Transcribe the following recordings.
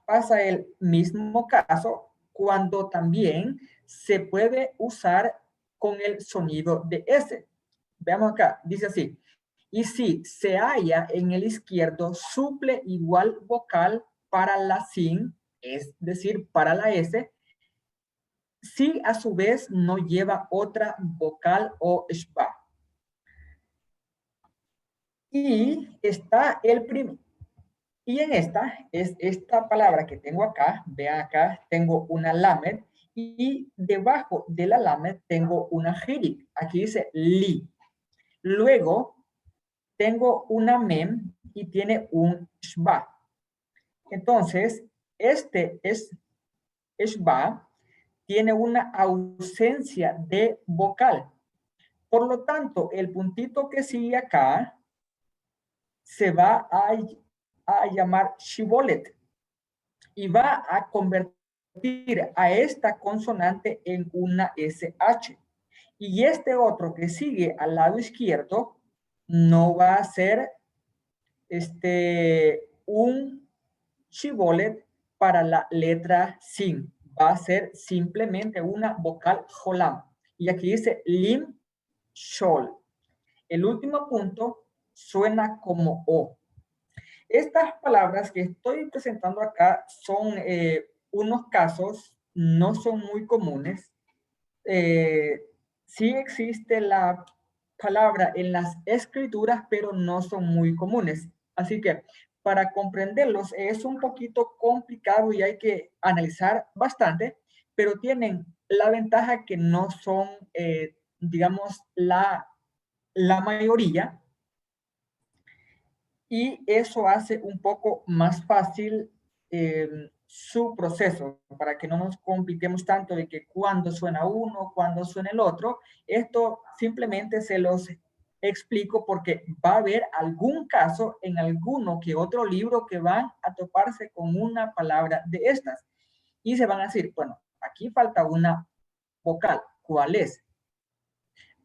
pasa el mismo caso cuando también se puede usar con el sonido de S. Veamos acá, dice así. Y si se halla en el izquierdo, suple igual vocal para la sin, es decir, para la S, si a su vez no lleva otra vocal o shba. Y está el primer. Y en esta palabra que tengo acá, vean acá, tengo una lamed y debajo de la lamed tengo una jirik. Aquí dice li. Luego tengo una mem y tiene un shba. Entonces, este es shba, tiene una ausencia de vocal. Por lo tanto, el puntito que sigue acá se va a llamar shibolet y va a convertir a esta consonante en una SH. Y este otro que sigue al lado izquierdo no va a ser un shibolet para la letra sin. Va a ser simplemente una vocal jolam. Y aquí dice lim shol. El último punto suena como O. Estas palabras que estoy presentando acá son unos casos, no son muy comunes. Sí existe la palabra en las escrituras, pero no son muy comunes. Así que para comprenderlos es un poquito complicado y hay que analizar bastante, pero tienen la ventaja que no son, digamos, la mayoría, y eso hace un poco más fácil su proceso, para que no nos compliquemos tanto de que cuando suena uno, cuando suena el otro. Esto simplemente se los explico porque va a haber algún caso en alguno que otro libro que van a toparse con una palabra de estas y se van a decir, bueno, aquí falta una vocal, ¿cuál es?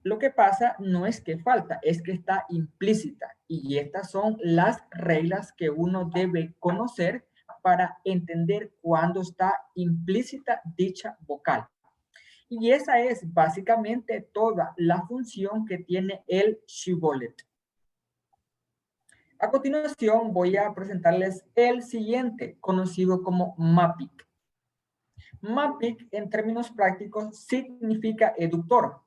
Lo que pasa no es que falta, es que está implícita. Y estas son las reglas que uno debe conocer para entender cuándo está implícita dicha vocal. Y esa es básicamente toda la función que tiene el shibboleth. A continuación voy a presentarles el siguiente, conocido como MAPIC. MAPIC en términos prácticos significa eductor.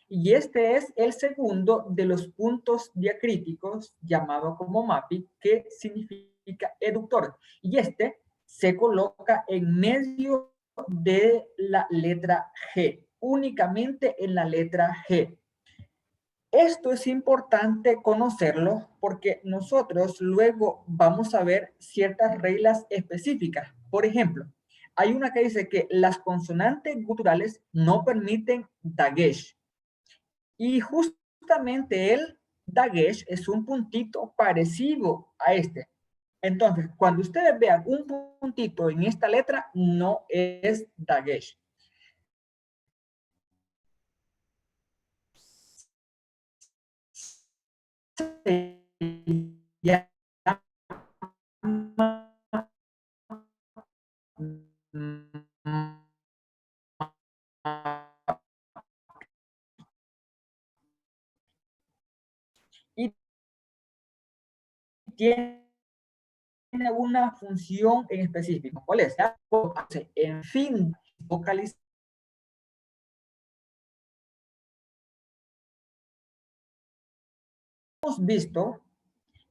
Y este es el segundo de los puntos diacríticos, llamado como MAPIC, que significa eductor. Y este se coloca en medio de la letra G, únicamente en la letra G. Esto es importante conocerlo porque nosotros luego vamos a ver ciertas reglas específicas. Por ejemplo, hay una que dice que las consonantes guturales no permiten dagesh. Y justamente el dagesh es un puntito parecido a este. Entonces, cuando ustedes vean un puntito en esta letra, no es dagesh. Se llama y tiene una función en específico. ¿Cuál es? En fin, vocalizar. Hemos visto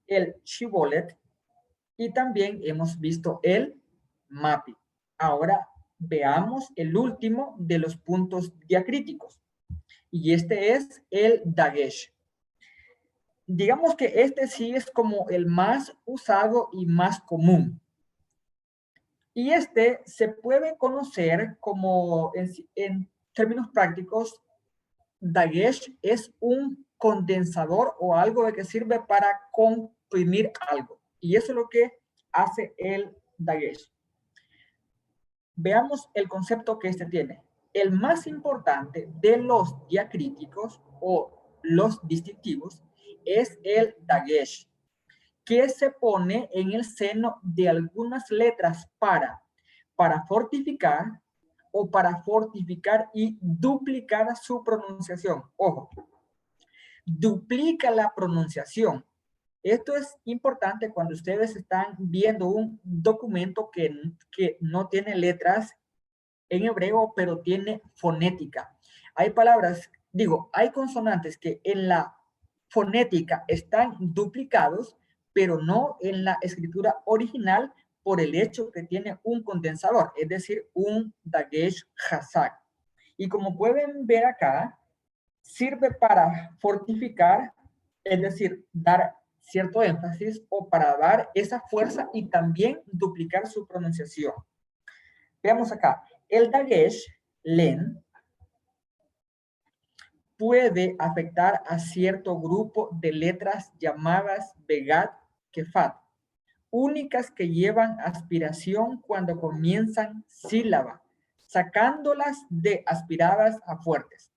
el shibboleth y también hemos visto el MAPIC. Ahora veamos el último de los puntos diacríticos. Y este es el dagesh. Digamos que este sí es como el más usado y más común. Y este se puede conocer como, en términos prácticos, dagesh es un condensador o algo que sirve para comprimir algo. Y eso es lo que hace el dagesh. Veamos el concepto que este tiene. El más importante de los diacríticos o los distintivos es el dagesh. que se pone en el seno de algunas letras para fortificar o para fortificar y duplicar su pronunciación. Ojo, duplica la pronunciación. Esto es importante cuando ustedes están viendo un documento que no tiene letras en hebreo, pero tiene fonética. Hay palabras, hay consonantes que en la fonética están duplicados, pero no en la escritura original por el hecho que tiene un condensador, es decir, un dagesh hazak. Y como pueden ver acá, sirve para fortificar, es decir, dar cierto énfasis o para dar esa fuerza y también duplicar su pronunciación. Veamos acá, el dagesh len puede afectar a cierto grupo de letras llamadas begat kefat, únicas que llevan aspiración cuando comienzan sílaba, sacándolas de aspiradas a fuertes.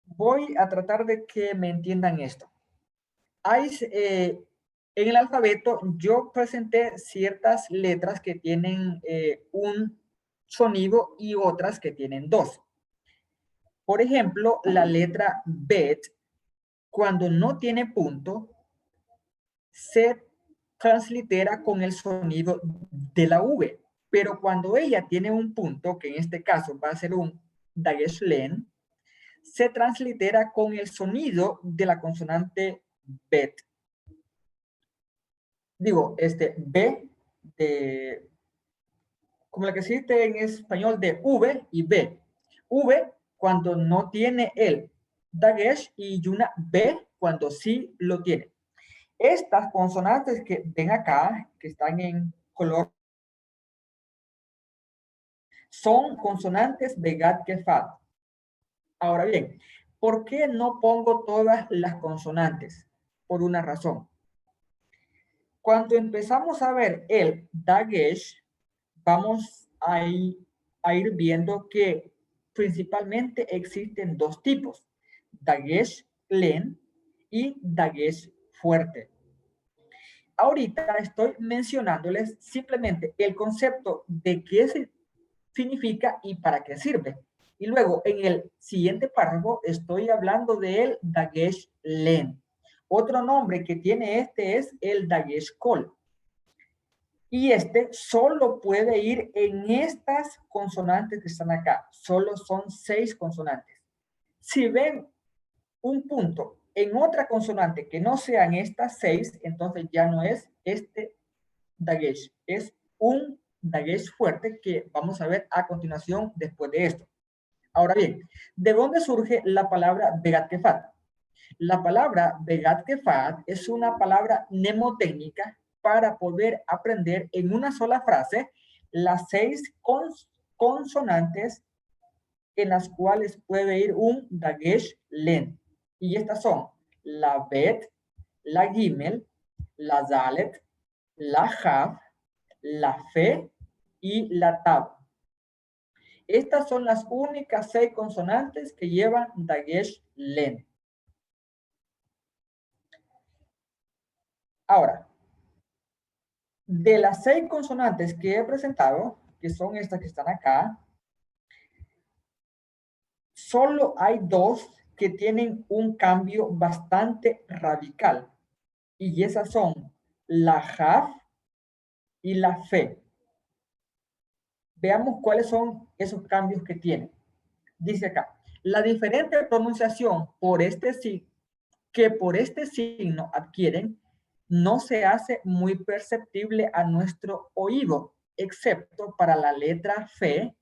Voy a tratar de que me entiendan esto. En el alfabeto yo presenté ciertas letras que tienen un sonido y otras que tienen dos. Por ejemplo, la letra bet, cuando no tiene punto, se translitera con el sonido de la V. Pero cuando ella tiene un punto, que en este caso va a ser un dagesh len, se translitera con el sonido de la consonante bet. B, como la que existe en español de V y B. V cuando no tiene el dagesh y una B cuando sí lo tiene. Estas consonantes que ven acá, que están en color, son consonantes de Gad Kefat. Ahora bien, ¿por qué no pongo todas las consonantes? Por una razón. Cuando empezamos a ver el dagesh, vamos a ir viendo que principalmente existen dos tipos, dagesh len y dagesh fuerte. Ahorita estoy mencionándoles simplemente el concepto de qué significa y para qué sirve. Y luego en el siguiente párrafo estoy hablando del dagesh len. Otro nombre que tiene este es el dagesh kol. Y este solo puede ir en estas consonantes que están acá. Solo son 6 consonantes. Si ven un punto en otra consonante que no sean estas 6, entonces ya no es este dagesh. Es un dagesh fuerte que vamos a ver a continuación después de esto. Ahora bien, ¿de dónde surge la palabra begat kefat? La palabra begat kefat es una palabra mnemotécnica para poder aprender en una sola frase las 6 consonantes en las cuales puede ir un dagesh len. Y estas son la bet, la gimel, la dalet, la jaf, la fe y la tab. Estas son las únicas 6 consonantes que llevan dagesh len. Ahora, de las 6 consonantes que he presentado, que son estas que están acá, solo hay 2 que tienen un cambio bastante radical. Y esas son la jaf y la fe. Veamos cuáles son esos cambios que tienen. Dice acá, la diferente pronunciación por este signo adquieren no se hace muy perceptible a nuestro oído, excepto para la letra fe,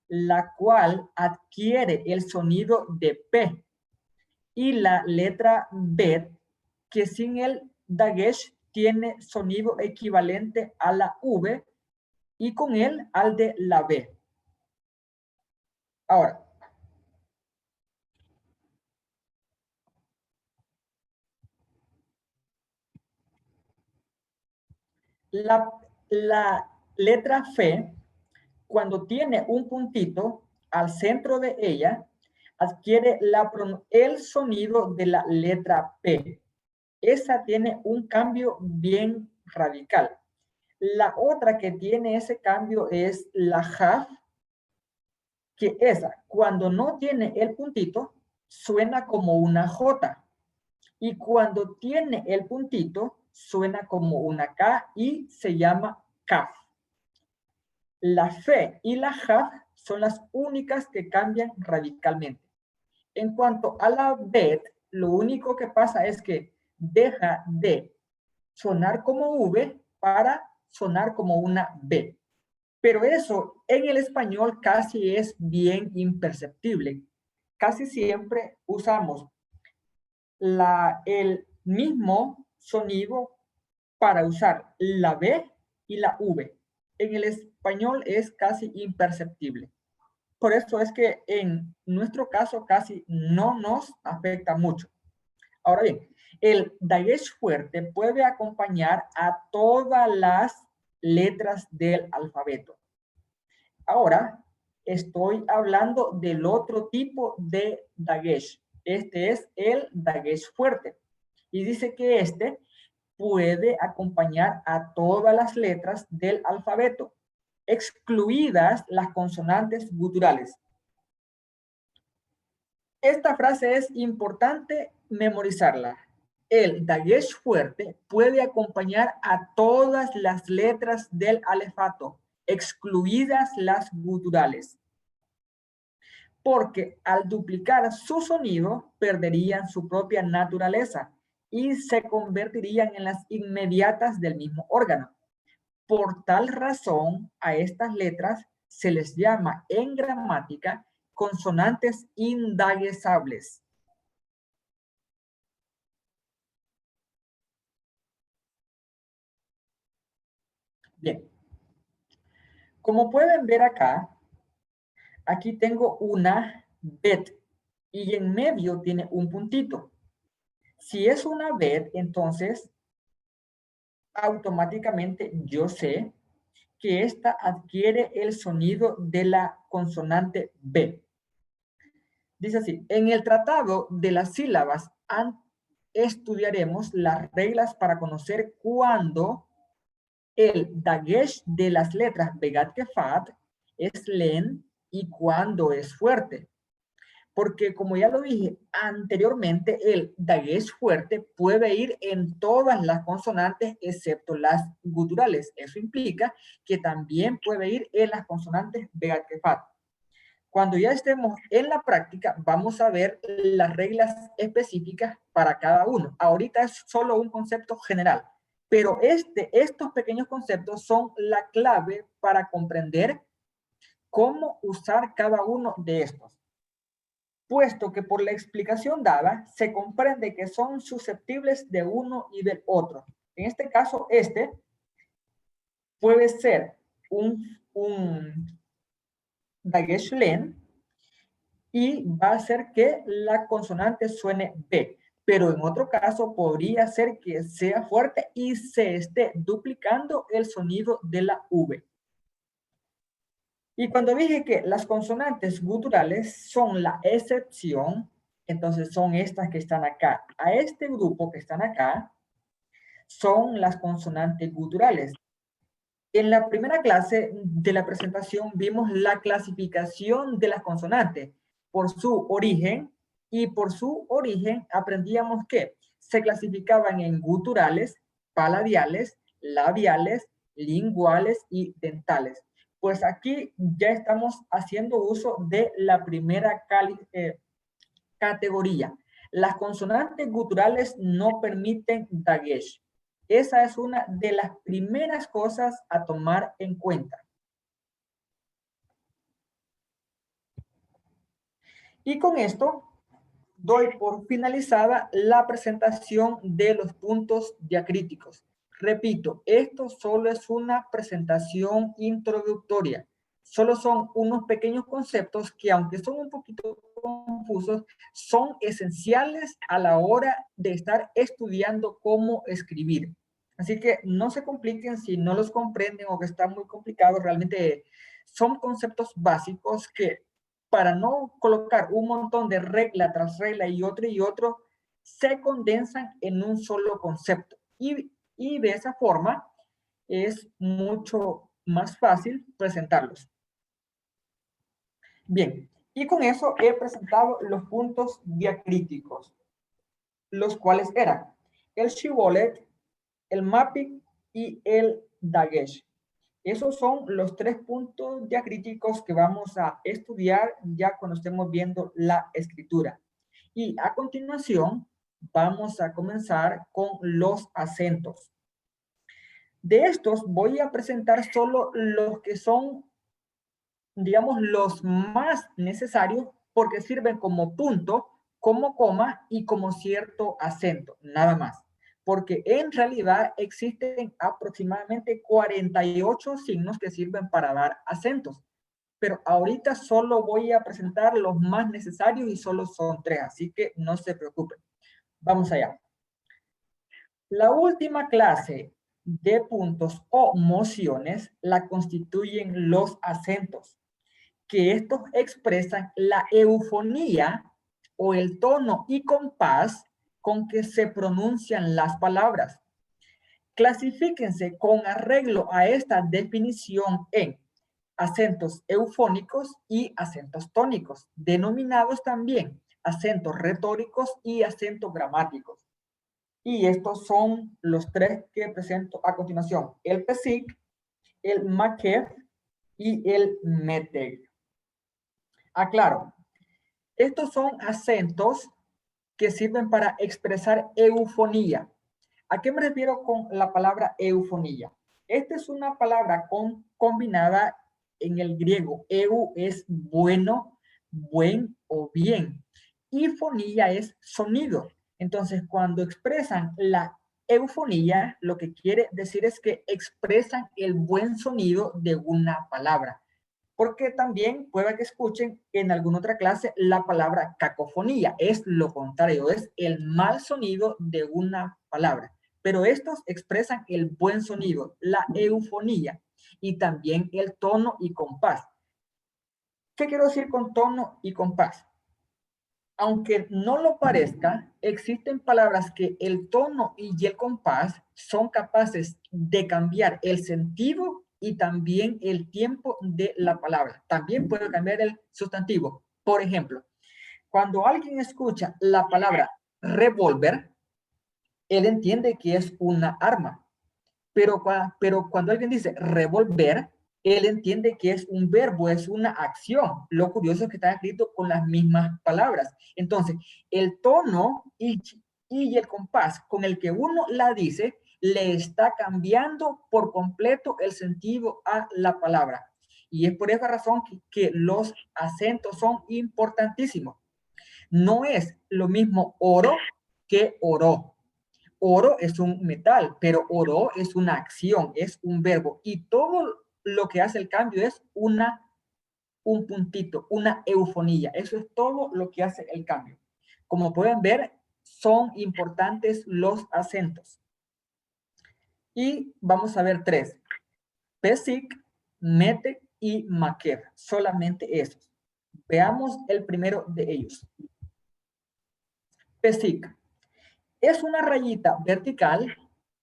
la cual adquiere el sonido de P, y la letra bet, que sin el dagesh tiene sonido equivalente a la V y con él al de la B. Ahora, la letra F, cuando tiene un puntito al centro de ella, adquiere el sonido de la letra P. Esa tiene un cambio bien radical. La otra que tiene ese cambio es la HAF, que esa, cuando no tiene el puntito, suena como una J. Y cuando tiene el puntito, suena como una K y se llama CAF. La fe y la JAF son las únicas que cambian radicalmente. En cuanto a la BET, lo único que pasa es que deja de sonar como V para sonar como una B. Pero eso en el español casi es bien imperceptible. Casi siempre usamos el mismo sonido para usar la B y la V. En el español es casi imperceptible. Por eso es que en nuestro caso casi no nos afecta mucho. Ahora bien, el dagesh fuerte puede acompañar a todas las letras del alfabeto. Ahora estoy hablando del otro tipo de dagesh. Este es el dagesh fuerte. Y dice que este puede acompañar a todas las letras del alfabeto, excluidas las consonantes guturales. Esta frase es importante memorizarla. El dagesh fuerte puede acompañar a todas las letras del alefato, excluidas las guturales, porque al duplicar su sonido perderían su propia naturaleza y se convertirían en las inmediatas del mismo órgano. Por tal razón, a estas letras se les llama en gramática consonantes indagesables. Bien, como pueden ver acá, aquí tengo una bet y en medio tiene un puntito. Si es una bet, entonces automáticamente yo sé que esta adquiere el sonido de la consonante B. Dice así, en el tratado de las sílabas estudiaremos las reglas para conocer cuándo el dagesh de las letras Begat Kefat es len y cuándo es fuerte. Porque como ya lo dije anteriormente, el dagesh fuerte puede ir en todas las consonantes excepto las guturales. Eso implica que también puede ir en las consonantes Begat Kefat. Cuando ya estemos en la práctica, vamos a ver las reglas específicas para cada uno. Ahorita es solo un concepto general, pero estos pequeños conceptos son la clave para comprender cómo usar cada uno de estos. Puesto que por la explicación dada, se comprende que son susceptibles de uno y del otro. En este caso, este puede ser un dagesh len, y va a hacer que la consonante suene B. Pero en otro caso podría ser que sea fuerte y se esté duplicando el sonido de la V. Y cuando dije que las consonantes guturales son la excepción, entonces son estas que están acá. A este grupo que están acá son las consonantes guturales. En la primera clase de la presentación vimos la clasificación de las consonantes por su origen, y por su origen aprendíamos que se clasificaban en guturales, paladiales, labiales, linguales y dentales. Pues aquí ya estamos haciendo uso de la primera categoría. Las consonantes guturales no permiten dagesh. Esa es una de las primeras cosas a tomar en cuenta. Y con esto doy por finalizada la presentación de los puntos diacríticos. Repito, esto solo es una presentación introductoria. Solo son unos pequeños conceptos que, aunque son un poquito confusos, son esenciales a la hora de estar estudiando cómo escribir. Así que no se compliquen si no los comprenden o que están muy complicados. Realmente son conceptos básicos que, para no colocar un montón de regla tras regla y otro, se condensan en un solo concepto y de esa forma es mucho más fácil presentarlos. Bien, y con eso he presentado los puntos diacríticos, los cuales eran el shibboleth, el mapping y el dagesh. Esos son los 3 puntos diacríticos que vamos a estudiar ya cuando estemos viendo la escritura. Y a continuación vamos a comenzar con los acentos. De estos voy a presentar solo los que son, digamos, los más necesarios porque sirven como punto, como coma y como cierto acento, nada más. Porque en realidad existen aproximadamente 48 signos que sirven para dar acentos. Pero ahorita solo voy a presentar los más necesarios y solo son 3, así que no se preocupen. Vamos allá. La última clase de puntos o mociones la constituyen los acentos, que estos expresan la eufonía o el tono y compás con que se pronuncian las palabras. Clasifíquense con arreglo a esta definición en acentos eufónicos y acentos tónicos, denominados también acentos retóricos y acentos gramáticos. Y estos son los 3 que presento a continuación: el PESIC, el MAKEF y el METEG. Aclaro, estos son acentos que sirven para expresar eufonía. ¿A qué me refiero con la palabra eufonía? Esta es una palabra combinada en el griego. Eu es bueno, buen o bien. Y fonía es sonido. Entonces, cuando expresan la eufonía, lo que quiere decir es que expresan el buen sonido de una palabra. Porque también puede que escuchen en alguna otra clase la palabra cacofonía. Es lo contrario, es el mal sonido de una palabra. Pero estos expresan el buen sonido, la eufonía y también el tono y compás. ¿Qué quiero decir con tono y compás? Aunque no lo parezca, existen palabras que el tono y el compás son capaces de cambiar el sentido y también el tiempo de la palabra. También puede cambiar el sustantivo. Por ejemplo, cuando alguien escucha la palabra revólver, él entiende que es una arma. Pero cuando alguien dice revolver, él entiende que es un verbo, es una acción. Lo curioso es que está escrito con las mismas palabras. Entonces, el tono y el compás con el que uno la dice, le está cambiando por completo el sentido a la palabra. Y es por esa razón que los acentos son importantísimos. No es lo mismo oro que oró. Oro es un metal, pero oro es una acción, es un verbo. Y todo lo que hace el cambio es un puntito, una eufonía. Eso es todo lo que hace el cambio. Como pueden ver, son importantes los acentos. Y vamos a ver 3. PESIC, METEG y MAKEF. Solamente esos. Veamos el primero de ellos. PESIC. Es una rayita vertical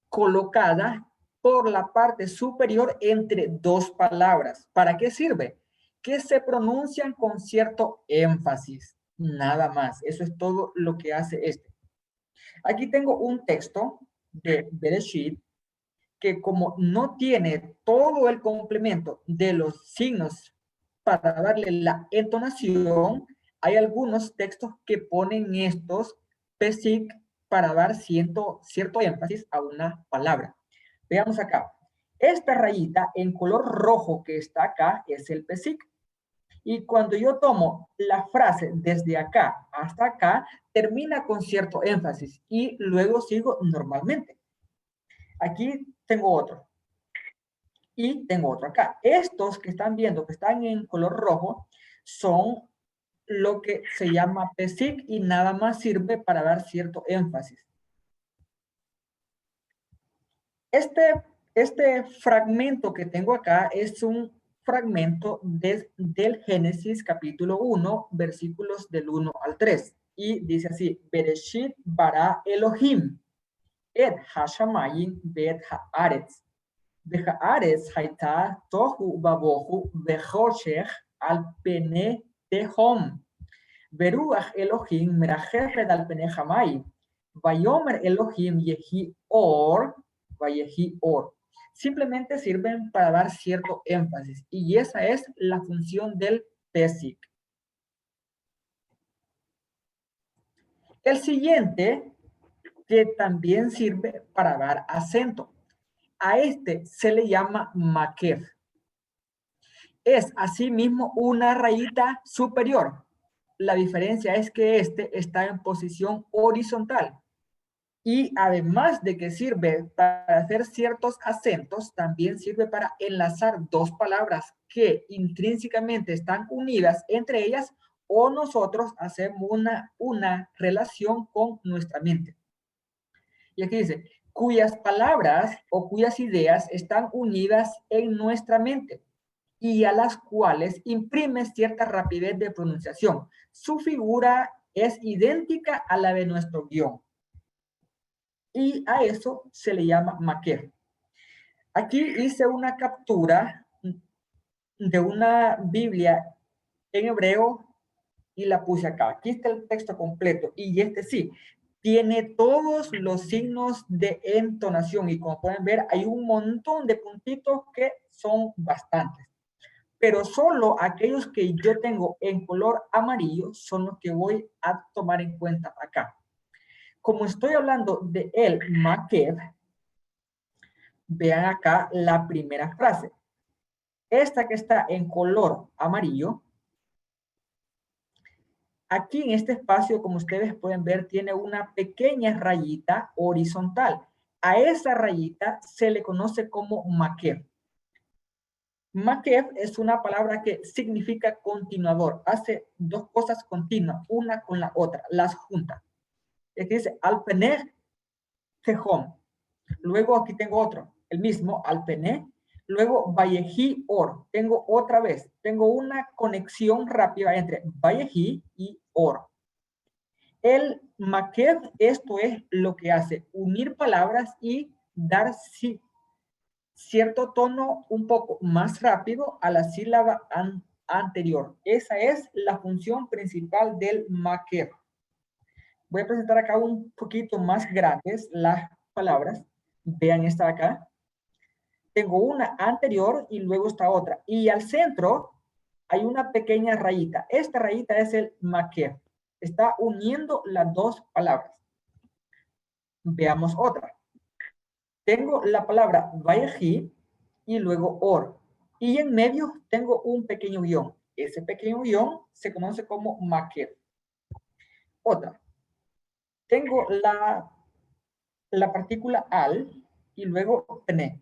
colocada por la parte superior entre 2 palabras. ¿Para qué sirve? Que se pronuncian con cierto énfasis. Nada más. Eso es todo lo que hace este. Aquí tengo un texto de Bereshit que como no tiene todo el complemento de los signos para darle la entonación, hay algunos textos que ponen estos PESIC para dar cierto énfasis a una palabra. Veamos acá. Esta rayita en color rojo que está acá es el PESIC. Y cuando yo tomo la frase desde acá hasta acá, termina con cierto énfasis y luego sigo normalmente. Aquí tengo otro. Y tengo otro acá. Estos que están viendo, que están en color rojo, son lo que se llama PESIC y nada más sirve para dar cierto énfasis. Este fragmento que tengo acá es un fragmento del Génesis capítulo 1, versículos del 1 al 3. y dice así, Bereshit bara Elohim, et hashamayim bet haaretz. Haaretz haita tohu babohu bechoshech al pene tehom. Beruach Elohim merachefet al pene hamayim. Vayomer Elohim yehi or, vayehi or. Simplemente sirven para dar cierto énfasis. Y esa es la función del pesik. El siguiente, que también sirve para dar acento. A este se le llama makef. Es asimismo una rayita superior. La diferencia es que este está en posición horizontal. Y además de que sirve para hacer ciertos acentos, también sirve para enlazar dos palabras que intrínsecamente están unidas entre ellas o nosotros hacemos una relación con nuestra mente. Y aquí dice, cuyas palabras o cuyas ideas están unidas en nuestra mente y a las cuales imprime cierta rapidez de pronunciación. Su figura es idéntica a la de nuestro guión. Y a eso se le llama maquer. Aquí hice una captura de una Biblia en hebreo y la puse acá. Aquí está el texto completo y este sí, tiene todos los signos de entonación y como pueden ver hay un montón de puntitos que son bastantes. Pero solo aquellos que yo tengo en color amarillo son los que voy a tomar en cuenta acá. Como estoy hablando de el maquer, vean acá la primera frase. Esta que está en color amarillo, aquí en este espacio, como ustedes pueden ver, tiene una pequeña rayita horizontal. A esa rayita se le conoce como maquer. Maquer es una palabra que significa continuador. Hace dos cosas continuas, una con la otra, las junta. Aquí dice alpener tehom. Luego aquí tengo otro, el mismo, alpené. Luego, Vallejí Or. Tengo otra vez, tengo una conexión rápida entre Vallejí y Or. El maquet, esto es lo que hace, unir palabras y dar cierto tono un poco más rápido a la sílaba anterior. Esa es la función principal del maquet. Voy a presentar acá un poquito más grandes las palabras. Vean esta acá. Tengo una anterior y luego está otra. Y al centro hay una pequeña rayita. Esta rayita es el maquer. Está uniendo las dos palabras. Veamos otra. Tengo la palabra Vayejí y luego or. Y en medio tengo un pequeño guión. Ese pequeño guión se conoce como maquer. Otra. Tengo la partícula al y luego pene.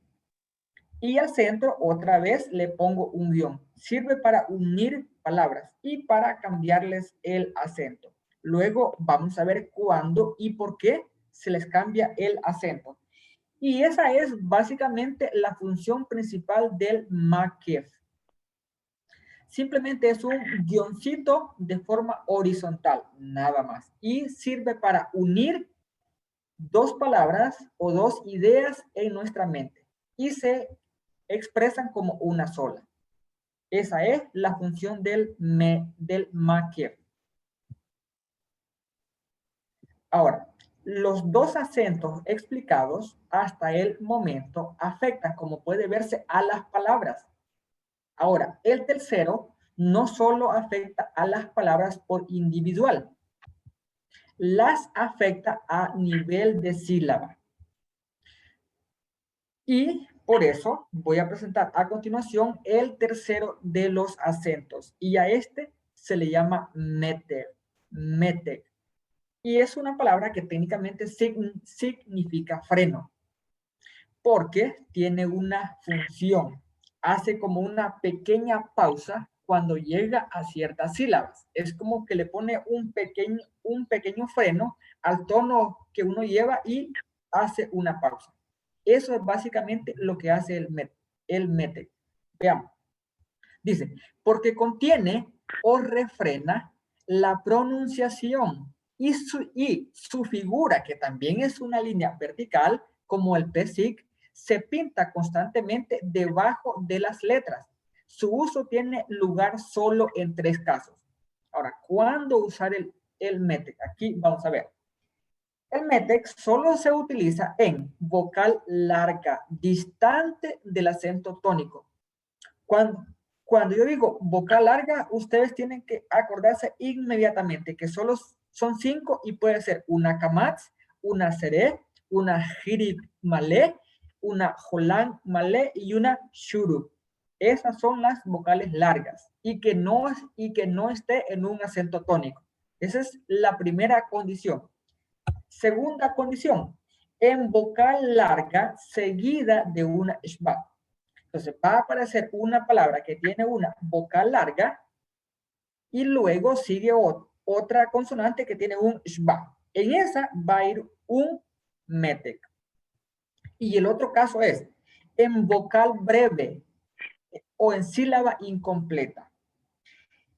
Y al centro otra vez le pongo un guión. Sirve para unir palabras y para cambiarles el acento. Luego vamos a ver cuándo y por qué se les cambia el acento. Y esa es básicamente la función principal del maquer. Simplemente es un guioncito de forma horizontal, nada más. Y sirve para unir dos palabras o dos ideas en nuestra mente. Y se expresan como una sola. Esa es la función del maquer. Ahora, los dos acentos explicados hasta el momento afectan, como puede verse, a las palabras. Ahora, el tercero no solo afecta a las palabras por individual, las afecta a nivel de sílaba. Y por eso voy a presentar a continuación el tercero de los acentos. Y a este se le llama meter. Meter. Y es una palabra que técnicamente significa freno. Porque tiene una función. Hace como una pequeña pausa cuando llega a ciertas sílabas. Es como que le pone un pequeño freno al tono que uno lleva y hace una pausa. Eso es básicamente lo que hace el mete. Veamos. Dice, porque contiene o refrena la pronunciación y su figura, que también es una línea vertical, como el PSIC, se pinta constantemente debajo de las letras. Su uso tiene lugar solo en 3 casos. Ahora, ¿cuándo usar el METEC? Aquí vamos a ver. El METEC solo se utiliza en vocal larga, distante del acento tónico. Cuando yo digo vocal larga, ustedes tienen que acordarse inmediatamente que solo son 5 y puede ser una kamatz, una seré, una hirit malé, una jolan malé y una shuru. Esas son las vocales largas y que no esté en un acento tónico. Esa es la primera condición. Segunda condición, en vocal larga seguida de una shba. Entonces va a aparecer una palabra que tiene una vocal larga y luego sigue otra consonante que tiene un shba. En esa va a ir un METEC. Y el otro caso es en vocal breve o en sílaba incompleta.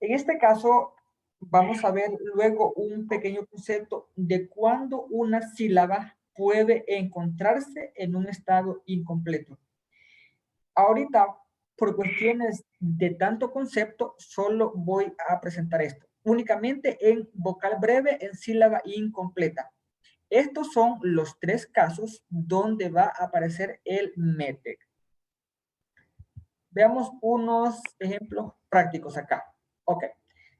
En este caso vamos a ver luego un pequeño concepto de cuándo una sílaba puede encontrarse en un estado incompleto. Ahorita, por cuestiones de tanto concepto, solo voy a presentar esto. Únicamente en vocal breve, en sílaba incompleta. Estos son los 3 casos donde va a aparecer el METEC. Veamos unos ejemplos prácticos acá. Ok.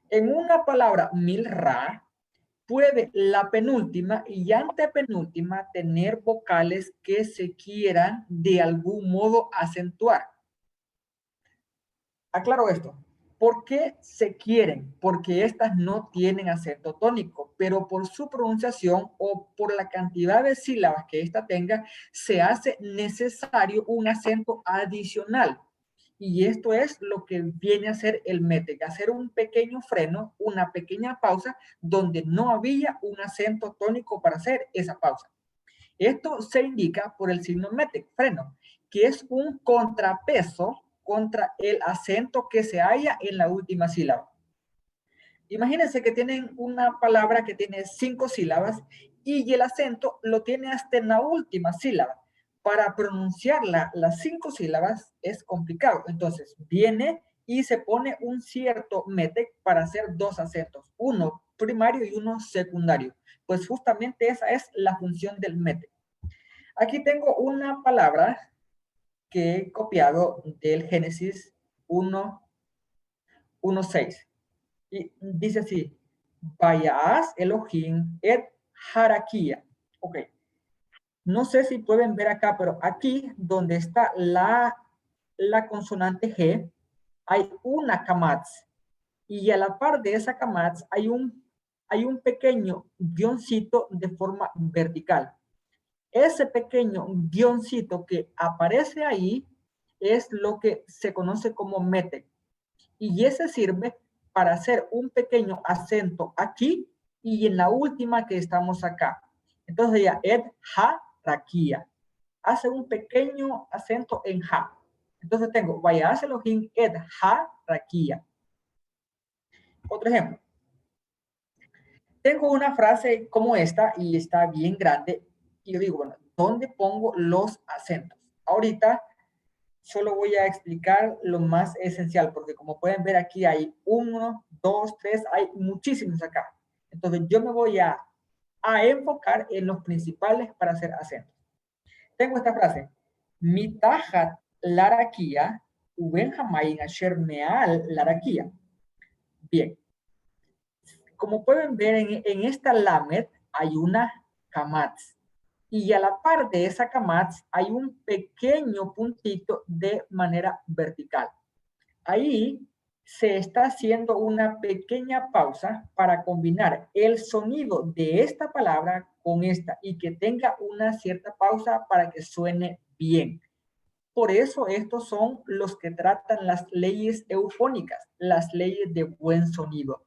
En una palabra milra, puede la penúltima y antepenúltima tener vocales que se quieran de algún modo acentuar. Aclaro esto. ¿Por qué se quieren? Porque estas no tienen acento tónico, pero por su pronunciación o por la cantidad de sílabas que ésta tenga, se hace necesario un acento adicional. Y esto es lo que viene a hacer el METEC, hacer un pequeño freno, una pequeña pausa, donde no había un acento tónico para hacer esa pausa. Esto se indica por el signo METEC, freno, que es un contrapeso contra el acento que se halla en la última sílaba. Imagínense que tienen una palabra que tiene 5 sílabas y el acento lo tiene hasta en la última sílaba. Para pronunciar las 5 sílabas es complicado. Entonces viene y se pone un cierto METEC para hacer 2 acentos, uno primario y uno secundario. Pues justamente esa es la función del METEC. Aquí tengo una palabra que he copiado del Génesis 1:6. Y dice así, Vayas Elohim et Harakia. Ok. No sé si pueden ver acá, pero aquí donde está la consonante G, hay una kamatz. Y a la par de esa kamatz hay un pequeño guioncito de forma vertical. Ese pequeño guioncito que aparece ahí es lo que se conoce como METEC. Y ese sirve para hacer un pequeño acento aquí y en la última que estamos acá. Entonces ya ed, ha, raquía. Hace un pequeño acento en ha. Entonces tengo, vaya, hace Elohim, ed, ha, raquía. Otro ejemplo. Tengo una frase como esta y está bien grande. Y yo digo, bueno, ¿dónde pongo los acentos? Ahorita solo voy a explicar lo más esencial, porque como pueden ver aquí hay 1, 2, 3, hay muchísimos acá. Entonces yo me voy a enfocar en los principales para hacer acentos. Tengo esta frase, Mitajat laraquía, uben jamayin asher meal laraquía. Bien, como pueden ver en esta lamed hay una kamatz. Y a la par de esa kamatz hay un pequeño puntito de manera vertical. Ahí se está haciendo una pequeña pausa para combinar el sonido de esta palabra con esta y que tenga una cierta pausa para que suene bien. Por eso estos son los que tratan las leyes eufónicas, las leyes de buen sonido.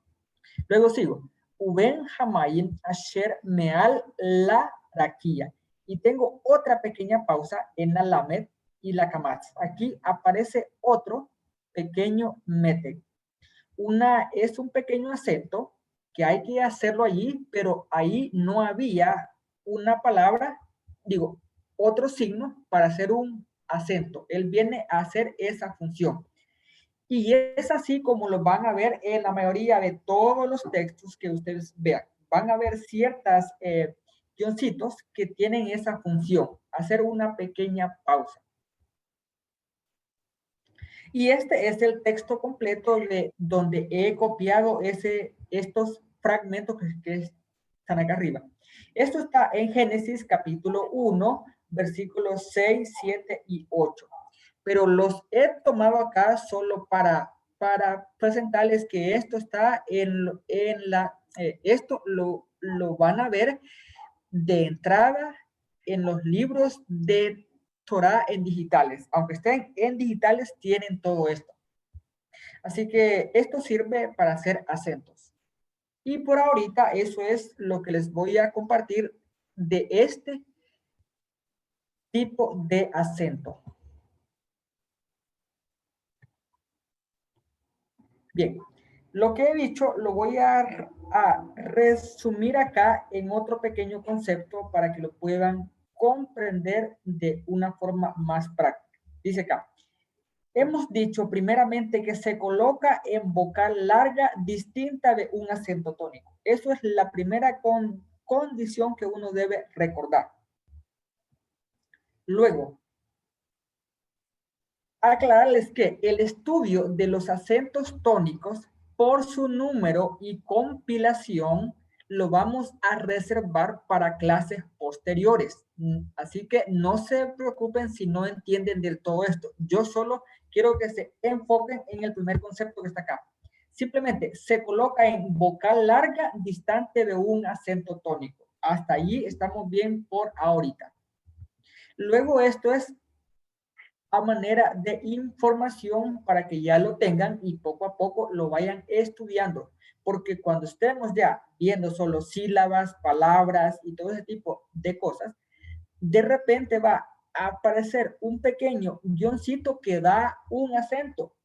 Luego sigo. Uben Hamayim Asher Meal la Raquía. Y tengo otra pequeña pausa en la Lamed y la Kamatz. Aquí aparece otro pequeño METEC. Es un pequeño acento que hay que hacerlo allí, pero ahí no había una palabra, digo, otro signo para hacer un acento. Él viene a hacer esa función. Y es así como lo van a ver en la mayoría de todos los textos que ustedes vean. Van a ver ciertas guioncitos que tienen esa función, hacer una pequeña pausa. Y este es el texto completo de donde he copiado estos fragmentos que están acá arriba. Esto está en Génesis capítulo 1, versículos 6, 7 y 8. Pero los he tomado acá solo para presentarles que esto está esto lo van a ver de entrada en los libros de Torah en digitales. Aunque estén en digitales, tienen todo esto. Así que esto sirve para hacer acentos. Y por ahorita eso es lo que les voy a compartir de este tipo de acento. Bien, lo que he dicho lo voy a resumir acá en otro pequeño concepto para que lo puedan comprender de una forma más práctica. Dice acá, hemos dicho primeramente que se coloca en vocal larga distinta de un acento tónico. Eso es la primera condición que uno debe recordar. Luego, aclararles que el estudio de los acentos tónicos por su número y compilación lo vamos a reservar para clases posteriores. Así que no se preocupen si no entienden del todo esto. Yo solo quiero que se enfoquen en el primer concepto que está acá. Simplemente se coloca en vocal larga distante de un acento tónico. Hasta allí estamos bien por ahorita. Luego esto es a manera de información para que ya lo tengan y poco a poco lo vayan estudiando. Porque cuando estemos ya viendo solo sílabas, palabras y todo ese tipo de cosas, de repente va a aparecer un pequeño guioncito que da un acento.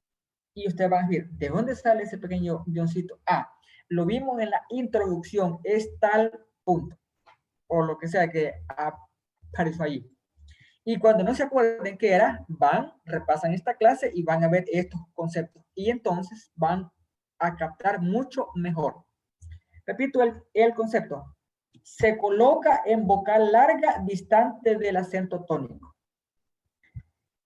Y usted va a decir, ¿de dónde sale ese pequeño guioncito? Ah, lo vimos en la introducción, es tal punto. O lo que sea que apareció allí. Y cuando no se acuerden qué era, van, repasan esta clase y van a ver estos conceptos. Y entonces van a captar mucho mejor. Repito el concepto. Se coloca en vocal larga distante del acento tónico.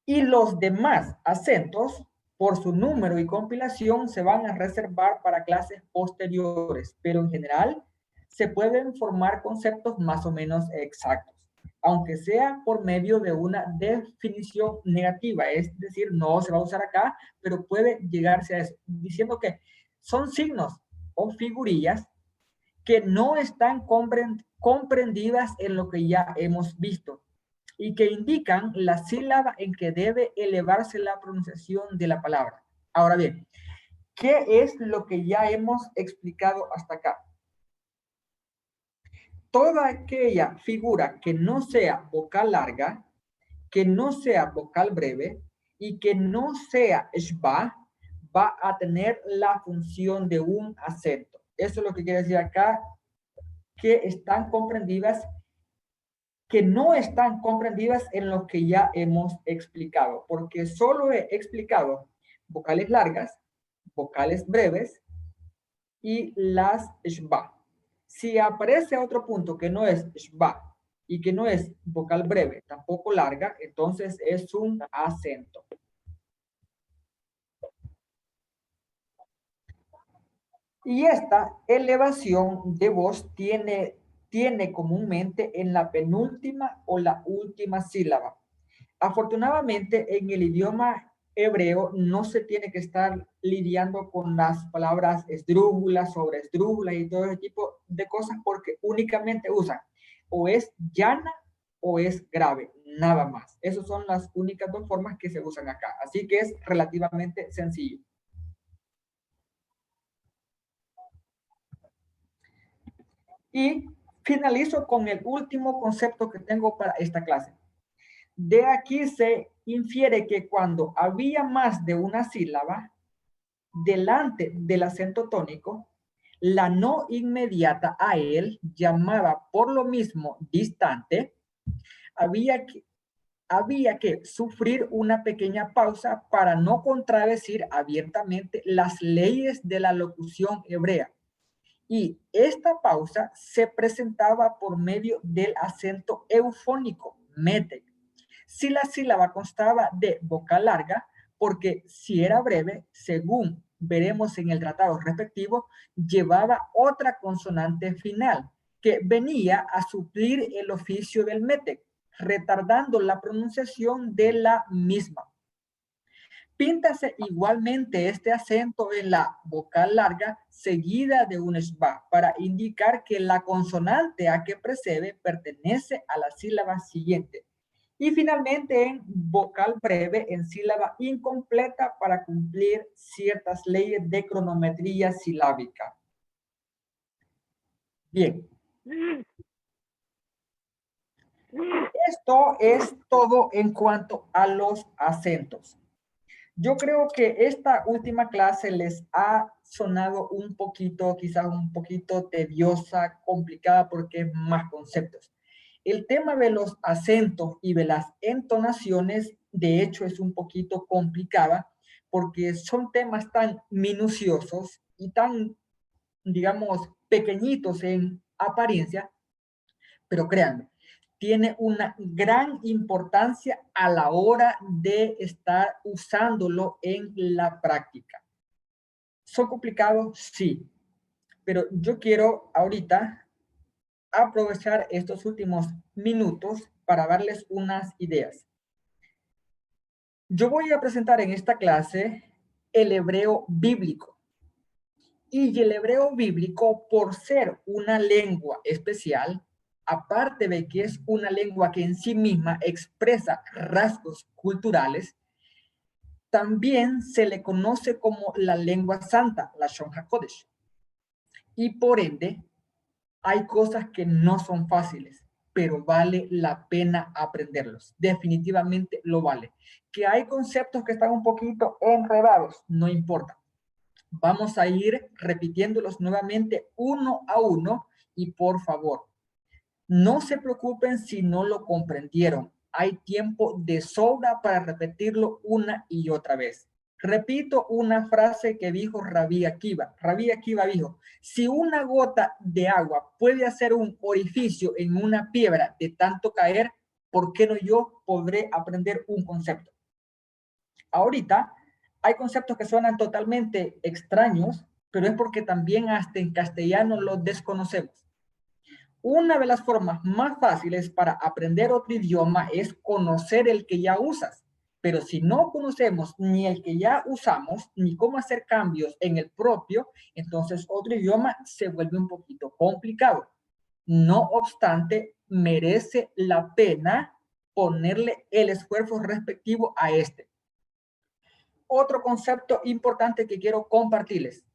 Y los demás acentos, por su número y compilación, se van a reservar para clases posteriores. Pero en general, se pueden formar conceptos más o menos exactos, aunque sea por medio de una definición negativa, es decir, no se va a usar acá, pero puede llegarse a eso, diciendo que son signos o figurillas que no están comprendidas en lo que ya hemos visto y que indican la sílaba en que debe elevarse la pronunciación de la palabra. Ahora bien, ¿qué es lo que ya hemos explicado hasta acá? Toda aquella figura que no sea vocal larga, que no sea vocal breve y que no sea shba, va a tener la función de un acento. Eso es lo que quiere decir acá, que están comprendidas, que no están comprendidas en lo que ya hemos explicado, porque solo he explicado vocales largas, vocales breves y las shba. Si aparece otro punto que no es shba y que no es vocal breve, tampoco larga, entonces es un acento. Y esta elevación de voz tiene comúnmente en la penúltima o la última sílaba. Afortunadamente, en el idioma hebreo no se tiene que estar lidiando con las palabras esdrújulas, sobre esdrújulas y todo ese tipo de cosas porque únicamente usan o es llana o es grave, nada más. Esas son las únicas dos formas que se usan acá. Así que es relativamente sencillo. Y finalizo con el último concepto que tengo para esta clase. De aquí se infiere que cuando había más de una sílaba delante del acento tónico, La no inmediata a él, llamada por lo mismo distante, había que sufrir una pequeña pausa para no contradecir abiertamente las leyes de la locución hebrea. Y esta pausa se presentaba por medio del acento eufónico, mete. Si la sílaba constaba de vocal larga, porque si era breve, según veremos en el tratado respectivo, llevaba otra consonante final que venía a suplir el oficio del mete, retardando la pronunciación de la misma. Píntase igualmente este acento en la vocal larga seguida de un schwa para indicar que la consonante a que precede pertenece a la sílaba siguiente. Y finalmente en vocal breve en sílaba incompleta para cumplir ciertas leyes de cronometría silábica. Bien. Esto es todo en cuanto a los acentos. Yo creo que esta última clase les ha sonado un poquito, quizás un poquito tediosa, complicada, porque es más conceptos. El tema de los acentos y de las entonaciones, de hecho, es un poquito complicada, porque son temas tan minuciosos y tan, digamos, pequeñitos en apariencia, pero créanme, tiene una gran importancia a la hora de estar usándolo en la práctica. ¿Son complicados? Sí, pero yo quiero ahorita aprovechar estos últimos minutos para darles unas ideas. Yo voy a presentar en esta clase el hebreo bíblico. Y el hebreo bíblico, por ser una lengua especial, aparte de que es una lengua que en sí misma expresa rasgos culturales, también se le conoce como la lengua santa, la Lashon HaKodesh. Y por ende, hay cosas que no son fáciles, pero vale la pena aprenderlos. Definitivamente lo vale. Que hay conceptos que están un poquito enredados, no importa. Vamos a ir repitiéndolos nuevamente uno a uno y por favor, no se preocupen si no lo comprendieron. Hay tiempo de sobra para repetirlo una y otra vez. Repito una frase que dijo Rabí Akiva. Rabí Akiva dijo, si una gota de agua puede hacer un orificio en una piedra de tanto caer, ¿por qué no yo podré aprender un concepto? Ahorita hay conceptos que suenan totalmente extraños, pero es porque también hasta en castellano los desconocemos. Una de las formas más fáciles para aprender otro idioma es conocer el que ya usas. Pero si no conocemos ni el que ya usamos, ni cómo hacer cambios en el propio, entonces otro idioma se vuelve un poquito complicado. No obstante, merece la pena ponerle el esfuerzo respectivo a este. Otro concepto importante que quiero compartirles.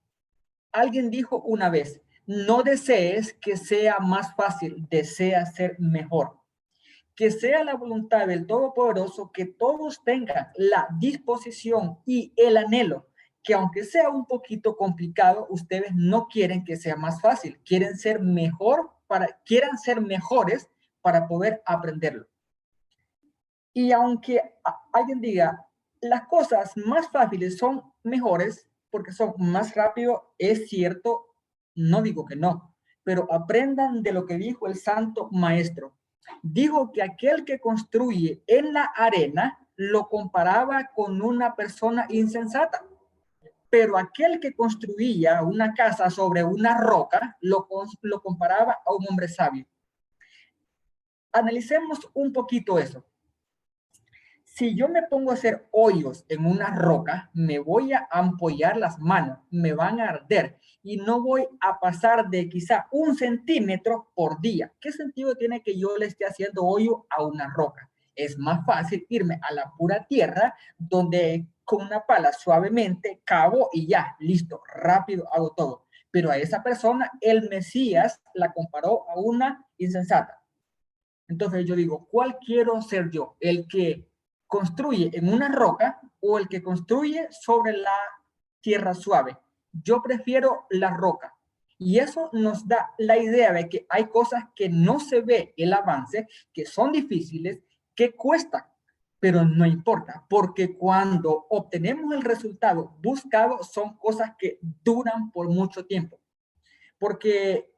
Alguien dijo una vez, no desees que sea más fácil, desea ser mejor. Que sea la voluntad del Todopoderoso que todos tengan la disposición y el anhelo, que aunque sea un poquito complicado, ustedes no quieren que sea más fácil, quieren ser quieran ser mejores para poder aprenderlo. Y aunque alguien diga, las cosas más fáciles son mejores porque son más rápido, es cierto, no digo que no, pero aprendan de lo que dijo el santo maestro. Dijo que aquel que construye en la arena lo comparaba con una persona insensata, pero aquel que construía una casa sobre una roca lo comparaba a un hombre sabio. Analicemos un poquito eso. Si yo me pongo a hacer hoyos en una roca, me voy a ampollar las manos, me van a arder y no voy a pasar de quizá 1 centímetro por día. ¿Qué sentido tiene que yo le esté haciendo hoyo a una roca? Es más fácil irme a la pura tierra donde con una pala suavemente cavo y ya, listo, rápido hago todo. Pero a esa persona, el Mesías la comparó a una insensata. Entonces yo digo, ¿cuál quiero ser yo? ¿El que construye en una roca o el que construye sobre la tierra suave? Yo prefiero la roca. Y eso nos da la idea de que hay cosas que no se ve el avance, que son difíciles, que cuestan, pero no importa, porque cuando obtenemos el resultado buscado son cosas que duran por mucho tiempo. Porque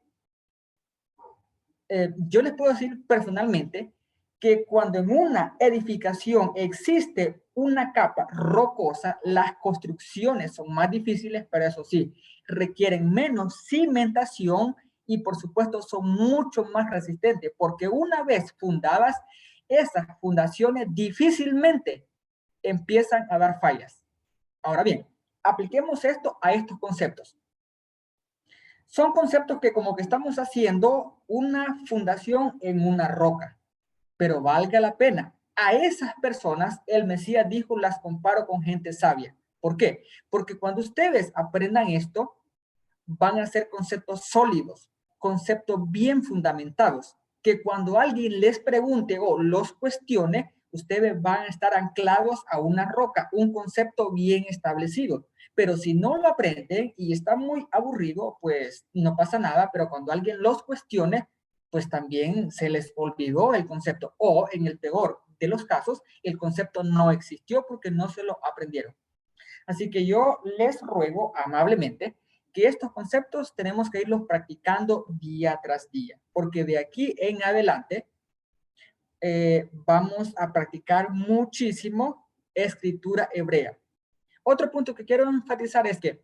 yo les puedo decir personalmente que cuando en una edificación existe una capa rocosa, las construcciones son más difíciles, pero eso sí, requieren menos cimentación y por supuesto son mucho más resistentes, porque una vez fundadas, esas fundaciones difícilmente empiezan a dar fallas. Ahora bien, apliquemos esto a estos conceptos. Son conceptos que como que estamos haciendo una fundación en una roca, pero valga la pena. A esas personas el Mesías dijo, las comparo con gente sabia. ¿Por qué? Porque cuando ustedes aprendan esto, van a ser conceptos sólidos, conceptos bien fundamentados, que cuando alguien les pregunte o los cuestione, ustedes van a estar anclados a una roca, un concepto bien establecido. Pero si no lo aprenden y está muy aburrido, pues no pasa nada, pero cuando alguien los cuestione, pues también se les olvidó el concepto o en el peor de los casos, el concepto no existió porque no se lo aprendieron. Así que yo les ruego amablemente que estos conceptos tenemos que irlos practicando día tras día, porque de aquí en adelante vamos a practicar muchísimo escritura hebrea. Otro punto que quiero enfatizar es que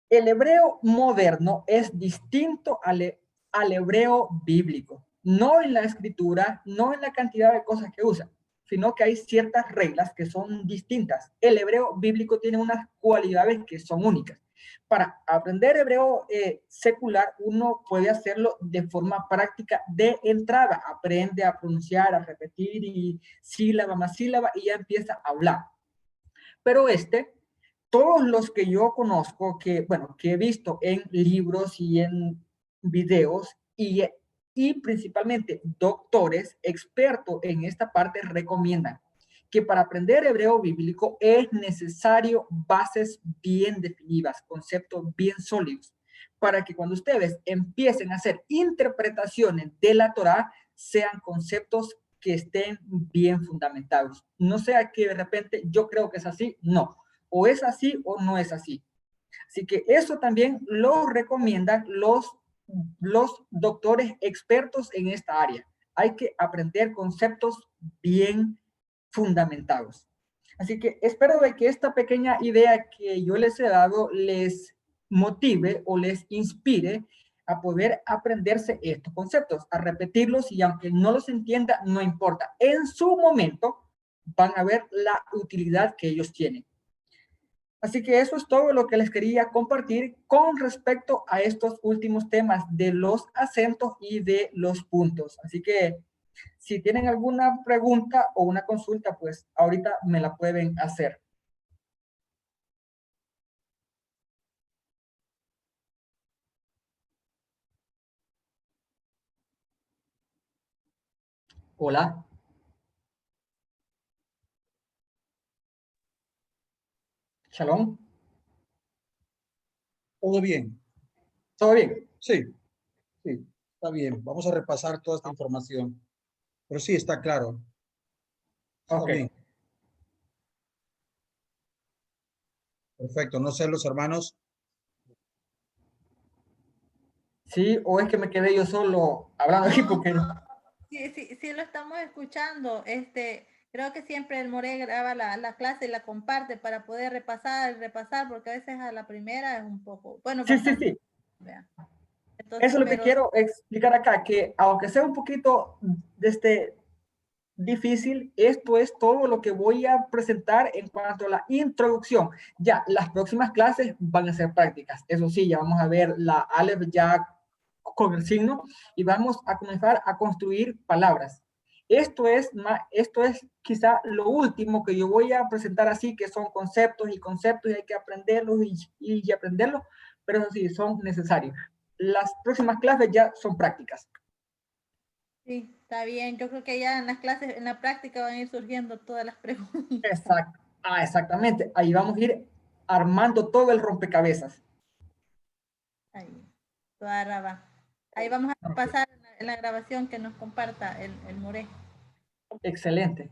el hebreo moderno es distinto al hebreo bíblico, no en la escritura, no en la cantidad de cosas que usa, sino que hay ciertas reglas que son distintas. El hebreo bíblico tiene unas cualidades que son únicas. Para aprender hebreo secular, uno puede hacerlo de forma práctica de entrada. Aprende a pronunciar, a repetir y sílaba más sílaba y ya empieza a hablar. Pero todos los que yo conozco, bueno, que he visto en libros y en videos y principalmente doctores expertos en esta parte recomiendan que para aprender hebreo bíblico es necesario bases bien definidas, conceptos bien sólidos, para que cuando ustedes empiecen a hacer interpretaciones de la Torá, sean conceptos que estén bien fundamentados. No sea que de repente yo creo que es así, no. O es así o no es así. Así que eso también lo recomiendan los doctores expertos en esta área. Hay que aprender conceptos bien fundamentados. Así que espero de que esta pequeña idea que yo les he dado les motive o les inspire a poder aprenderse estos conceptos, a repetirlos y aunque no los entienda, no importa. En su momento van a ver la utilidad que ellos tienen. Así que eso es todo lo que les quería compartir con respecto a estos últimos temas de los acentos y de los puntos. Así que si tienen alguna pregunta o una consulta, pues ahorita me la pueden hacer. Hola. Shalom. ¿Todo bien? ¿Todo bien? Sí, sí, está bien. Vamos a repasar toda esta información. Pero sí, está claro. Está Ok. bien. Perfecto. No sé, los hermanos. Sí, o es que me quedé yo solo hablando aquí porque... Sí, lo estamos escuchando. Creo que siempre el More graba la clase y la comparte para poder repasar, porque a veces a la primera es un poco, bueno, Sí, bastante. sí, sí. Entonces, Eso es lo que quiero explicar acá, que aunque sea un poquito difícil, esto es todo lo que voy a presentar en cuanto a la introducción. Ya, las próximas clases van a ser prácticas. Eso sí, ya vamos a ver la Aleph ya con el signo y vamos a comenzar a construir palabras. Esto es quizá lo último que yo voy a presentar así, que son conceptos y hay que aprenderlos y aprenderlos, pero eso sí, son necesarios. Las próximas clases ya son prácticas. sí, está bien. Yo creo que ya en las clases, en la práctica van a ir surgiendo todas las preguntas. Exacto. Exactamente. Ahí vamos a ir armando todo el rompecabezas. Ahí. Toda Raba. Ahí vamos a Ok. pasar en la grabación que nos comparta el More. Excelente.